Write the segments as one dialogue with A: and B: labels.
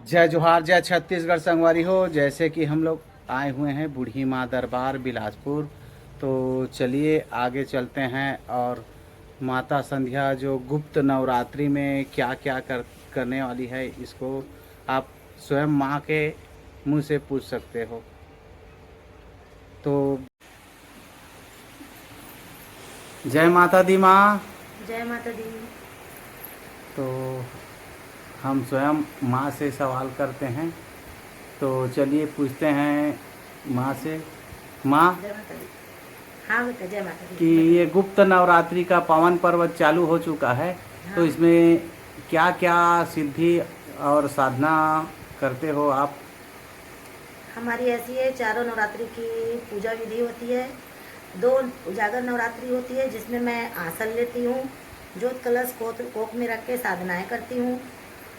A: जय जोहार जय छत्तीसगढ़ संगवारी हो। जैसे कि हम लोग आए हुए हैं बूढ़ी माँ दरबार बिलासपुर, तो चलिए आगे चलते हैं। और माता संध्या जो गुप्त नवरात्रि में क्या क्या करने वाली है, इसको आप स्वयं माँ के मुंह से पूछ सकते हो। तो जय माता दी माँ।
B: जय माता दी।
A: तो हम स्वयं माँ से सवाल करते हैं, तो चलिए पूछते हैं माँ से। माँ,
B: जय माता दी। हाँ बेटा, जय माता दी,
A: कि ये
B: बताइए।
A: गुप्त नवरात्रि का पावन पर्व चालू हो चुका है, तो
B: हाँ,
A: इसमें क्या क्या सिद्धि और साधना करते हो आप?
B: हमारी ऐसी है, चारों नवरात्रि की पूजा विधि होती है। दो उजागर नवरात्रि होती है जिसमें मैं आसन लेती हूँ, जोत कलश कोक में रख के साधनाएँ करती हूँ।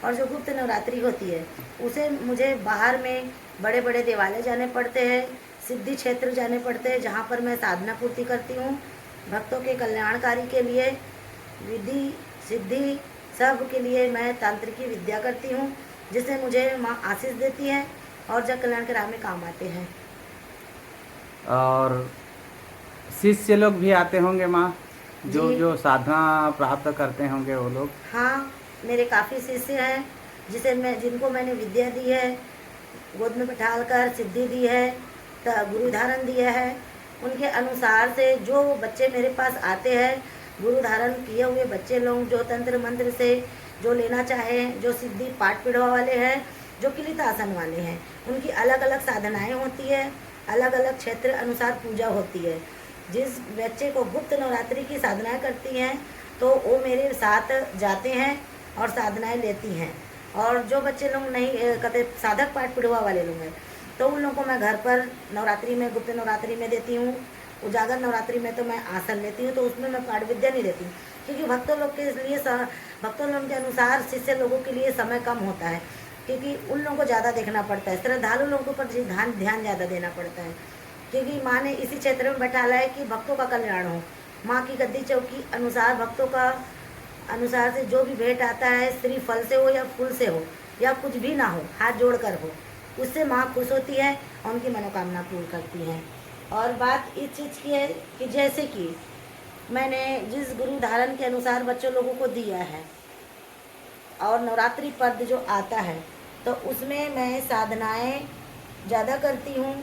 B: और जो गुप्त नवरात्रि होती है उसे मुझे बाहर में बड़े बड़े देवालय जाने पड़ते हैं, सिद्धि क्षेत्र जाने पड़ते हैं, जहाँ पर मैं साधना पूर्ति करती हूँ। भक्तों के कल्याणकारी के लिए विधि सिद्धि सब के लिए मैं तांत्रिकी विद्या करती हूँ, जिससे मुझे माँ आशीष देती है और जग कल्याण के राह में काम आते हैं।
A: और शिष्य लोग भी आते होंगे माँ,
B: जी
A: जो जो साधना प्राप्त करते होंगे वो लोग?
B: हाँ, मेरे काफ़ी शिष्य हैं जिनको मैंने विद्या दी है, गोद में बैठालकर सिद्धि दी है, गुरु धारण दिया है। उनके अनुसार से जो बच्चे मेरे पास आते हैं, गुरु धारण किए हुए बच्चे लोग जो तंत्र मंत्र से जो लेना चाहें, जो सिद्धि पाठ पीढ़वा वाले हैं, जो किलित आसन वाले हैं, उनकी अलग अलग साधनाएं होती है, अलग अलग क्षेत्र अनुसार पूजा होती है। जिस बच्चे को गुप्त नवरात्रि की साधनाएं करती हैं तो वो मेरे साथ जाते हैं और साधनाएं लेती हैं। और जो बच्चे लोग नहीं कहते साधक पाठ पिढ़वा वाले लोग हैं, तो उन लोगों को मैं घर पर नवरात्रि में, गुप्त नवरात्रि में देती हूँ। उजागर नवरात्रि में तो मैं आसन लेती हूँ, तो उसमें मैं पाठ विद्या नहीं देती, क्योंकि भक्तों लोगों के अनुसार शिष्य लोगों के लिए समय कम होता है, क्योंकि उन लोगों को ज़्यादा देखना पड़ता है, श्रद्धालु लोगों पर ध्यान ज़्यादा देना पड़ता है, क्योंकि माँ ने इसी क्षेत्र में बैठाला है कि भक्तों का कल्याण हो। माँ की गद्दी चौकी अनुसार भक्तों का अनुसार से जो भी भेंट आता है, स्त्री फल से हो या फूल से हो या कुछ भी ना हो, हाथ जोड़कर हो, उससे माँ खुश होती है और उनकी मनोकामना पूर्ण करती हैं। और बात इस चीज़ की है कि जैसे कि मैंने जिस गुरु धारण के अनुसार बच्चों लोगों को दिया है, और नवरात्रि पर्व जो आता है तो उसमें मैं साधनाएं ज़्यादा करती हूँ।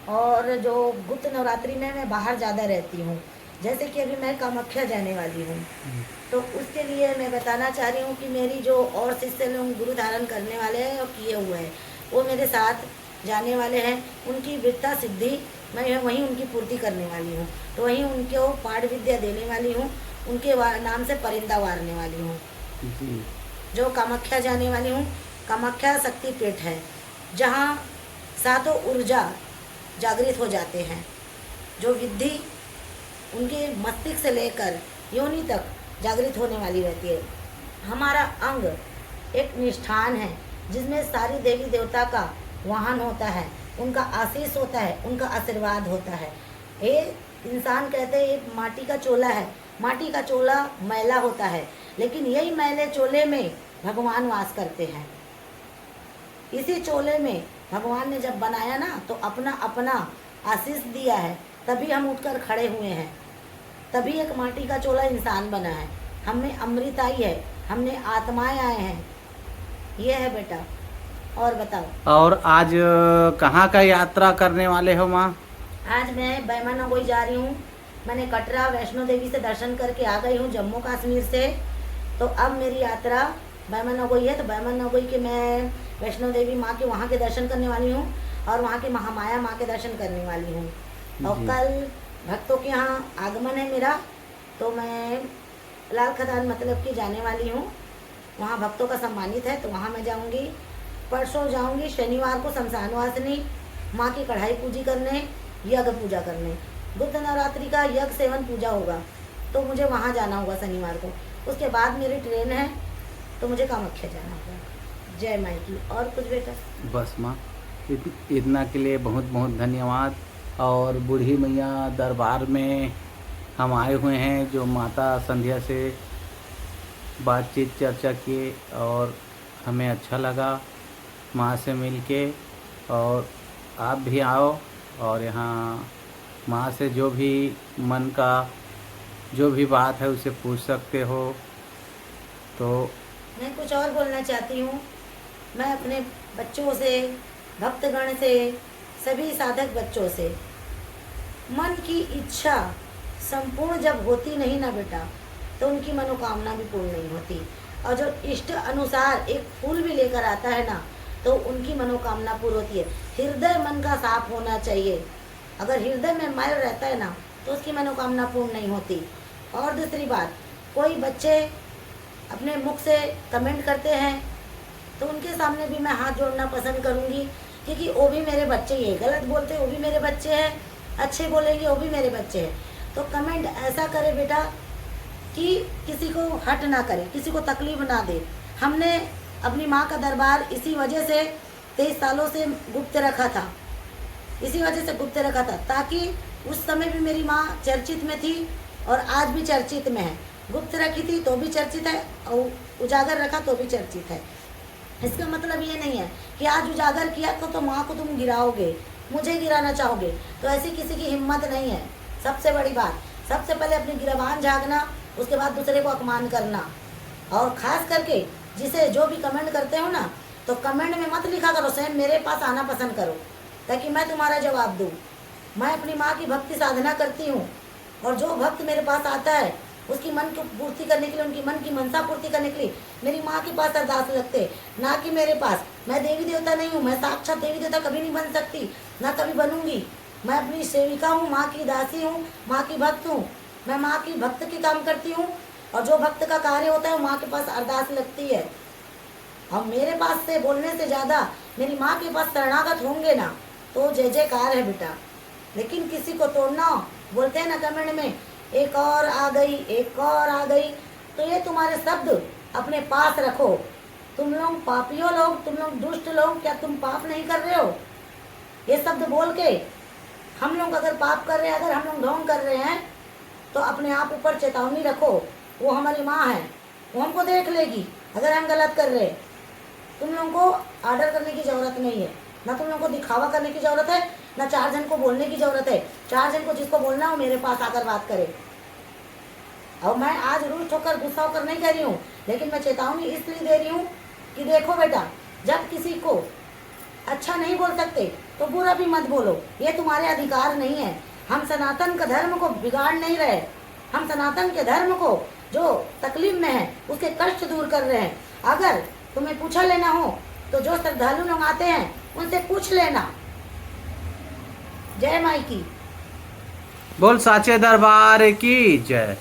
B: और जो गुप्त नवरात्रि में मैं बाहर ज़्यादा रहती हूँ, जैसे कि अभी मैं कामाख्या जाने वाली हूँ, तो उसके लिए मैं बताना चाह रही हूँ कि मेरी जो और शिष्य लोग गुरु धारण करने वाले हैं और किए हुए हैं, वो मेरे साथ जाने वाले हैं। उनकी विद्या सिद्धि मैं वहीं उनकी पूर्ति करने वाली हूँ, तो वहीं उनको पाठ विद्या देने वाली हूँ, उनके नाम से परिंदा वारने वाली हूँ।
A: जी।
B: जो कामाख्या जाने वाली हूँ, कामाख्या शक्तिपीठ है, जहाँ सातों ऊर्जा जागृत हो जाते हैं। जो विधि उनके मस्तिष्क से लेकर योनि तक जागृत होने वाली रहती है। हमारा अंग एक निष्ठान है, जिसमें सारी देवी देवता का वाहन होता है, उनका आशीष होता है, उनका आशीर्वाद होता है। ये इंसान कहते हैं एक माटी का चोला है, माटी का चोला मैला होता है, लेकिन यही मैले चोले में भगवान वास करते हैं। इसी चोले में भगवान ने जब बनाया ना, तो अपना अपना आशीष दिया है, तभी हम उठकर खड़े हुए हैं, तभी एक माटी का चोला इंसान बना है। हम में अमृत आई है, हमने आत्माएं आए हैं। ये है बेटा। और बताओ।
A: और आज कहाँ का यात्रा करने वाले हो माँ?
B: आज मैं बैमन नगोई जा रही हूँ। मैंने कटरा वैष्णो देवी से दर्शन करके आ गई हूँ, जम्मू कश्मीर से। तो अब मेरी यात्रा बैमन नगोई है, तो बैमन नगोई के मैं वैष्णो देवी माँ के वहाँ के दर्शन करने वाली हूँ, और वहाँ की महामाया माँ के दर्शन करने वाली हूँ। और
A: जी।
B: कल भक्तों के यहाँ आगमन है मेरा, तो मैं लाल खदान मतलब की जाने वाली हूँ। वहाँ भक्तों का सम्मानित है, तो वहाँ मैं जाऊँगी। परसों जाऊँगी शनिवार को शमशान वासिनी माँ की कढ़ाई पूजी करने, यज्ञ पूजा करने। गुप्त नवरात्रि का यज्ञ सेवन पूजा होगा, तो मुझे वहाँ जाना होगा शनिवार को। उसके बाद मेरी ट्रेन है, तो मुझे कामाख्या जाना होगा। जय माई की। और कुछ बेटा?
A: बस माँ, इतना के लिए बहुत बहुत धन्यवाद। और बूढ़ी मैया दरबार में हम आए हुए हैं, जो माता संध्या से बातचीत चर्चा किए, और हमें अच्छा लगा माँ से मिलके। और आप भी आओ और यहाँ माँ से जो भी मन का जो भी बात है उसे पूछ सकते हो। तो
B: मैं कुछ और बोलना चाहती हूँ। मैं अपने बच्चों से, भक्तगण से, सभी साधक बच्चों से, मन की इच्छा संपूर्ण जब होती नहीं ना बेटा, तो उनकी मनोकामना भी पूर्ण नहीं होती। और जो इष्ट अनुसार एक फूल भी लेकर आता है ना, तो उनकी मनोकामना पूर्ण होती है। हृदय मन का साफ होना चाहिए। अगर हृदय में मैल रहता है ना, तो उसकी मनोकामना पूर्ण नहीं होती। और दूसरी बात, कोई बच्चे अपने मुख से कमेंट करते हैं, तो उनके सामने भी मैं हाथ जोड़ना पसंद करूंगी, क्योंकि वो भी मेरे बच्चे ही है। गलत बोलते हैं वो भी मेरे बच्चे हैं, अच्छे बोलेंगे वो भी मेरे बच्चे हैं। तो कमेंट ऐसा करे बेटा कि किसी को हर्ट ना करे, किसी को तकलीफ ना दे। हमने अपनी माँ का दरबार इसी वजह से 23 सालों से गुप्त रखा था, इसी वजह से गुप्त रखा था, ताकि उस समय भी मेरी माँ चर्चित में थी और आज भी चर्चित में है। गुप्त रखी थी तो भी चर्चित है और उजागर रखा तो भी चर्चित है। इसका मतलब ये नहीं है कि आज उजागर किया तो माँ को तुम गिराओगे, मुझे गिराना चाहोगे, तो ऐसी किसी की हिम्मत नहीं है। सबसे बड़ी बात, सबसे पहले अपनी गिरबान झाँकना, उसके बाद दूसरे को अपमान करना। और ख़ास करके जिसे जो भी कमेंट करते हो ना, तो कमेंट में मत लिखा करो, स्वयं मेरे पास आना पसंद करो, ताकि मैं तुम्हारा जवाब दूँ। मैं अपनी माँ की भक्ति साधना करती हूँ, और जो भक्त मेरे पास आता है उसकी मन की पूर्ति करने के लिए, उनकी मन की मनसा पूर्ति करने के लिए मेरी माँ के पास अरदास लगते, ना कि मेरे पास। मैं देवी देवता नहीं हूँ, मैं साक्षात देवी देवता कभी नहीं बन सकती, ना कभी बनूंगी। मैं अपनी सेविका हूँ, माँ की दासी हूँ, माँ की भक्त हूँ। मैं माँ की भक्त की काम करती हूँ, और जो भक्त का कार्य होता है वो माँ के पास अरदास लगती है। और मेरे पास से बोलने से ज़्यादा मेरी माँ के पास शरणागत होंगे ना, तो जय जयकार है बेटा। लेकिन किसी को तोड़ना, बोलते हैं ना कमेंट में, एक और आ गई, एक और आ गई, तो ये तुम्हारे शब्द अपने पास रखो। तुम लोग पापियों लोग, तुम लोग दुष्ट लोग, क्या तुम पाप नहीं कर रहे हो? ये शब्द बोल के हम लोग अगर पाप कर रहे हैं, अगर हम लोग ढोंग कर रहे हैं, तो अपने आप ऊपर चेतावनी रखो। वो हमारी माँ है, वो हमको देख लेगी अगर हम गलत कर रहे हैं। तुम लोगों को ऑर्डर करने की ज़रूरत नहीं है, ना तुम लोगों को दिखावा करने की ज़रूरत है, ना 4 जन को बोलने की ज़रूरत है। 4 जन को जिसको बोलना हो मेरे पास आकर बात करे। और मैं आज रुष्ट होकर गुस्सा होकर नहीं कह रही हूँ, लेकिन मैं चेतावनी इसलिए दे रही हूँ कि देखो बेटा, जब किसी को अच्छा नहीं बोल सकते तो बुरा भी मत बोलो, ये तुम्हारे अधिकार नहीं है। हम सनातन का धर्म को बिगाड़ नहीं रहे, हम सनातन के धर्म को जो तकलीफ में है उसके कष्ट दूर कर रहे हैं। अगर तुम्हें पूछा लेना हो तो जो श्रद्धालु लोग आते हैं उनसे पूछ लेना। जय माई की।
A: बोल साचे दरबार की जय।